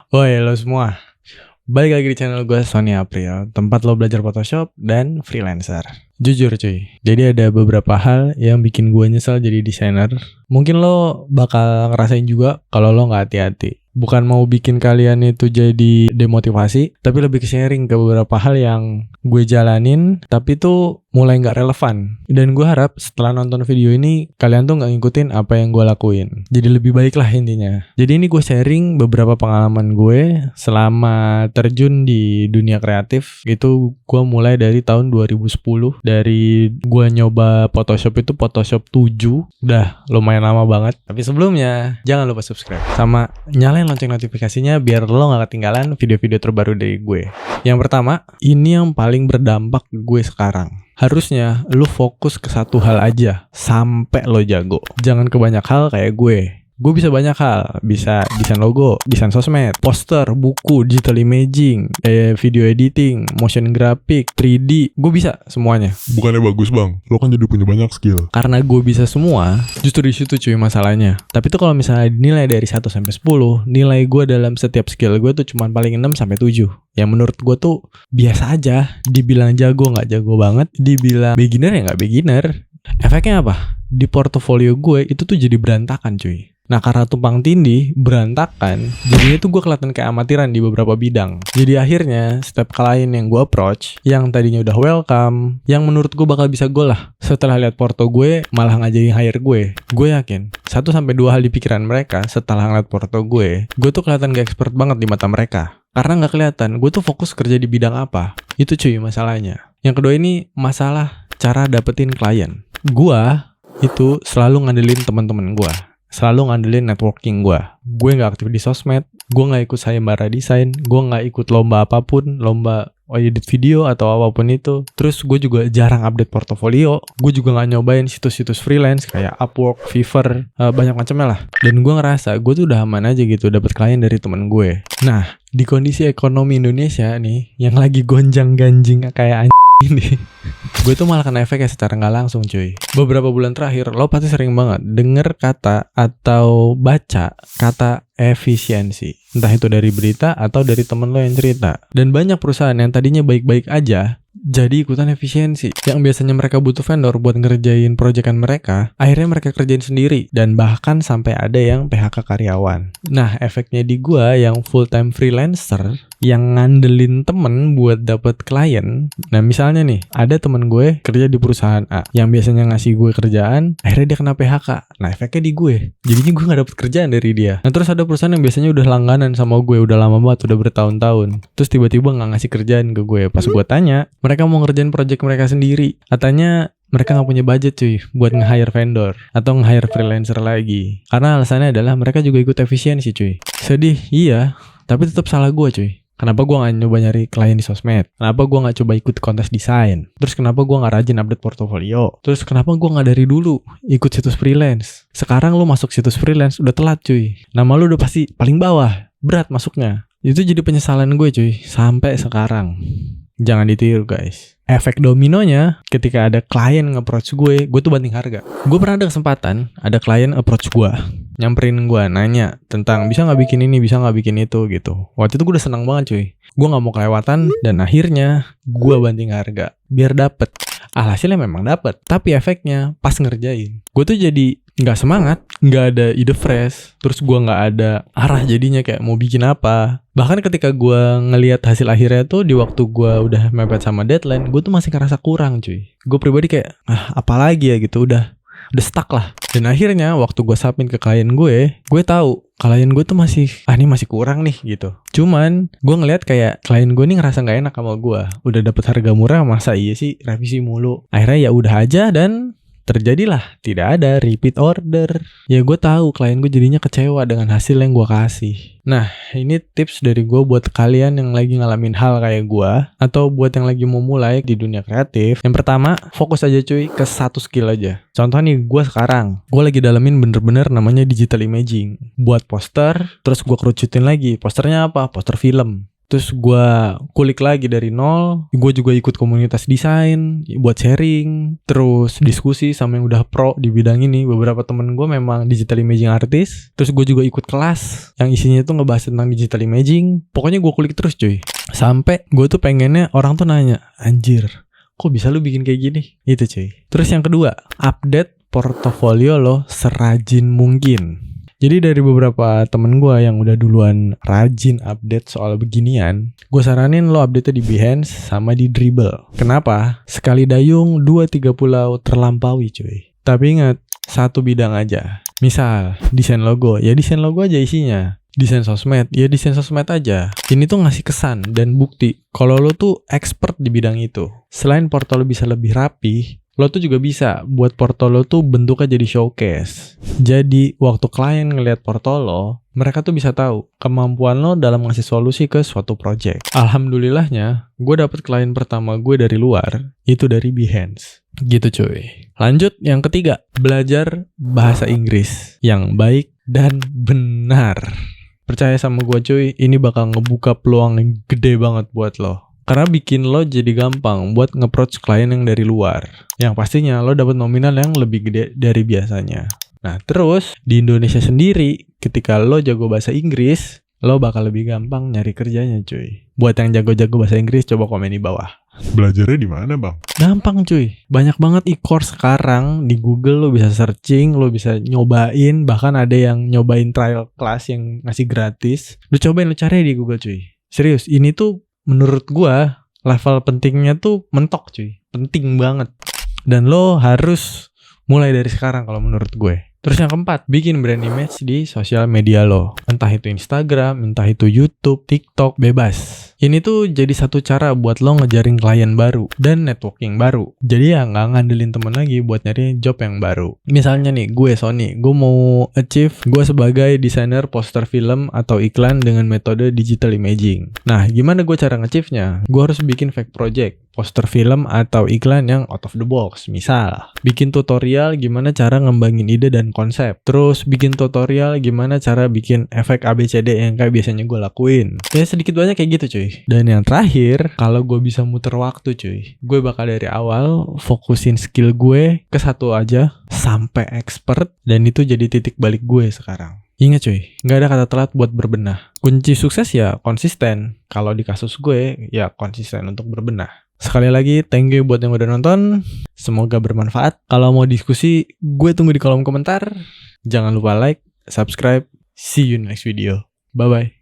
Woi lo semua, balik lagi di channel gue Sony April, tempat lo belajar Photoshop dan freelancer. Jujur cuy, jadi ada beberapa hal yang bikin gue nyesel jadi desainer. Mungkin lo bakal ngerasain juga kalau lo gak hati-hati. Bukan mau bikin kalian itu jadi demotivasi, tapi lebih ke sharing ke beberapa hal yang gue jalanin, tapi tuh mulai gak relevan. Dan gue harap setelah nonton video ini, kalian tuh gak ngikutin apa yang gue lakuin. Jadi lebih baik lah intinya. Jadi ini gue sharing beberapa pengalaman gue selama terjun di dunia kreatif. Itu gue mulai dari tahun 2010. Dari gue nyoba Photoshop itu Photoshop 7. Udah lumayan lama banget. Tapi sebelumnya, jangan lupa subscribe. Sama nyalain lonceng notifikasinya biar lo gak ketinggalan video-video terbaru dari gue. Yang pertama, ini yang paling berdampak gue sekarang. Harusnya lo fokus ke satu hal aja sampai lo jago. Jangan ke banyak hal kayak gue. Gue bisa banyak hal, bisa desain logo, desain sosmed, poster, buku, digital imaging, video editing, motion graphic, 3D, gue bisa semuanya. Bukannya bagus bang, lo kan jadi punya banyak skill. Karena gue bisa semua, justru di situ cuy masalahnya. Tapi tuh kalau misalnya dinilai dari 1 sampai 10, nilai gue dalam setiap skill gue tuh cuma paling 6 sampai 7. Yang menurut gue tuh biasa aja. Dibilang jago gak jago banget, dibilang beginner ya gak beginner. Efeknya apa? Di portofolio gue itu tuh jadi berantakan cuy. Nah karena tumpang tindih, berantakan, jadinya tuh gue kelihatan kayak amatiran di beberapa bidang. Jadi akhirnya setiap klien yang gue approach, yang tadinya udah welcome, yang menurut gue bakal bisa goal lah, setelah lihat porto gue malah gak jadi hire gue. Gue yakin 1 sampai 2 hal di pikiran mereka setelah ngeliat porto gue tuh kelihatan gak expert banget di mata mereka. Karena gak kelihatan gue tuh fokus kerja di bidang apa. Itu cuy masalahnya. Yang kedua ini masalah cara dapetin klien. Gue itu selalu ngandelin teman-teman gue, selalu ngandelin networking gue. Gue gak aktif di sosmed, gue gak ikut sayembara desain, gue gak ikut lomba apapun, lomba edit video atau apapun itu. Terus gue juga jarang update portofolio. Gue juga gak nyobain situs-situs freelance kayak Upwork, Fiverr, banyak macamnya lah. Dan gue ngerasa gue tuh udah aman aja gitu dapet klien dari temen gue. Nah di kondisi ekonomi Indonesia nih yang lagi gonjang-ganjing kayak ini, gue tuh malah kena efeknya secara gak langsung cuy. Beberapa bulan terakhir lo pasti sering banget denger kata atau baca kata efisiensi. Entah itu dari berita atau dari temen lo yang cerita. Dan banyak perusahaan yang tadinya baik-baik aja jadi ikutan efisiensi. Yang biasanya mereka butuh vendor buat ngerjain proyekan mereka, akhirnya mereka kerjain sendiri. Dan bahkan sampai ada yang PHK karyawan. Nah efeknya di gua yang full time freelancer yang ngandelin temen buat dapet klien. Nah misalnya nih, ada temen gue kerja di perusahaan A yang biasanya ngasih gue kerjaan, akhirnya dia kena PHK. Nah efeknya di gue, jadinya gue gak dapet kerjaan dari dia. Nah terus ada perusahaan yang biasanya udah langganan sama gue, udah lama banget, udah bertahun-tahun, terus tiba-tiba gak ngasih kerjaan ke gue. Pas gue tanya, mereka mau ngerjain project mereka sendiri. Katanya mereka gak punya budget cuy buat nge-hire vendor atau nge-hire freelancer lagi. Karena alasannya adalah mereka juga ikut efisiensi cuy. Sedih, iya, tapi tetap salah gue cuy. Kenapa gue gak nyoba nyari klien di sosmed? Kenapa gue gak coba ikut kontes desain? Terus kenapa gue gak rajin update portofolio? Terus kenapa gue gak dari dulu ikut situs freelance? Sekarang lu masuk situs freelance udah telat cuy. Nama lu udah pasti paling bawah, berat masuknya. Itu jadi penyesalan gue cuy sampai sekarang. Jangan ditiru guys. Efek dominonya ketika ada klien nge-approach gue tuh banting harga. Gue pernah ada kesempatan, ada klien approach gue, nyamperin gue, nanya tentang bisa gak bikin ini, bisa gak bikin itu gitu. Waktu itu gue udah senang banget cuy. Gue gak mau kelewatan dan akhirnya gue banting harga biar dapet. Alhasilnya memang dapet, tapi efeknya pas ngerjain gue tuh jadi gak semangat, gak ada ide fresh. Terus gue gak ada arah jadinya kayak mau bikin apa. Bahkan ketika gue ngelihat hasil akhirnya tuh di waktu gue udah mepet sama deadline, gue tuh masih ngerasa kurang cuy. Gue pribadi kayak apalagi ya gitu, udah stuck lah. Dan akhirnya waktu gue submit ke klien gue tahu klien gue tuh masih ini masih kurang nih gitu. Cuman gue ngeliat kayak klien gue nih ngerasa gak enak sama gue. Udah dapet harga murah, masa iya sih revisi mulu. Akhirnya ya udah aja dan terjadilah tidak ada repeat order. Ya gue tahu klien gue jadinya kecewa dengan hasil yang gue kasih. Nah ini tips dari gue buat kalian yang lagi ngalamin hal kayak gue, atau buat yang lagi mau mulai di dunia kreatif. Yang pertama, fokus aja cuy ke satu skill aja. Contoh nih gue sekarang, gue lagi dalamin bener-bener namanya digital imaging. Buat poster, terus gue kerucutin lagi. Posternya apa? Poster film. Terus gue kulik lagi dari nol. Gue juga ikut komunitas desain buat sharing, terus diskusi sama yang udah pro di bidang ini. Beberapa temen gue memang digital imaging artist. Terus gue juga ikut kelas yang isinya tuh ngebahas tentang digital imaging. Pokoknya gue kulik terus cuy. Sampai gue tuh pengennya orang tuh nanya, anjir, kok bisa lu bikin kayak gini? Itu cuy. Terus yang kedua, update portofolio lo serajin mungkin. Jadi dari beberapa temen gue yang udah duluan rajin update soal beginian, gue saranin lo update di Behance sama di Dribbble. Kenapa? Sekali dayung 2-3 pulau terlampaui cuy. Tapi ingat, satu bidang aja. Misal, desain logo, ya desain logo aja isinya. Desain sosmed, ya desain sosmed aja. Ini tuh ngasih kesan dan bukti kalau lo tuh expert di bidang itu. Selain porto lo bisa lebih rapi, lo tuh juga bisa buat porto lo tuh bentuknya jadi showcase. Jadi waktu klien ngelihat porto lo, mereka tuh bisa tahu kemampuan lo dalam ngasih solusi ke suatu project. Alhamdulillahnya, gue dapet klien pertama gue dari luar, itu dari Behance. Gitu cuy. Lanjut yang ketiga, belajar bahasa Inggris yang baik dan benar. Percaya sama gue cuy, ini bakal ngebuka peluang yang gede banget buat lo. Karena bikin lo jadi gampang buat nge-approach klien yang dari luar. Yang pastinya lo dapat nominal yang lebih gede dari biasanya. Nah terus di Indonesia sendiri, ketika lo jago bahasa Inggris, lo bakal lebih gampang nyari kerjanya cuy. Buat yang jago-jago bahasa Inggris, coba komen di bawah. Belajarnya di mana bang? Gampang cuy, banyak banget e-course sekarang di Google. Lo bisa searching, lo bisa nyobain. Bahkan ada yang nyobain trial class yang ngasih gratis. Lo cobain, lo cari di Google cuy. Serius, ini tuh menurut gua level pentingnya tuh mentok cuy. Penting banget. Dan lo harus mulai dari sekarang kalau menurut gue. Terus yang keempat, bikin brand image di sosial media lo. Entah itu Instagram, entah itu YouTube, TikTok, bebas. Ini tuh jadi satu cara buat lo ngejaring klien baru dan networking baru. Jadi ya nggak ngandelin temen lagi buat nyari job yang baru. Misalnya nih, gue Sony, gue mau achieve gue sebagai desainer poster film atau iklan dengan metode digital imaging. Nah, gimana gue cara nge-achieve-nya? Gue harus bikin fake project, poster film atau iklan yang out of the box. Misal, bikin tutorial gimana cara ngembangin ide dan konsep. Terus bikin tutorial gimana cara bikin efek ABCD yang kayak biasanya gue lakuin. Ya sedikit banyak kayak gitu cuy. Dan yang terakhir, kalau gue bisa muter waktu cuy, gue bakal dari awal fokusin skill gue ke satu aja sampai expert. Dan itu jadi titik balik gue sekarang. Ingat cuy, gak ada kata telat buat berbenah. Kunci sukses ya konsisten. Kalau di kasus gue, ya konsisten untuk berbenah. Sekali lagi, thank you buat yang udah nonton. Semoga bermanfaat. Kalau mau diskusi, gue tunggu di kolom komentar. Jangan lupa like, subscribe. See you in next video. Bye-bye.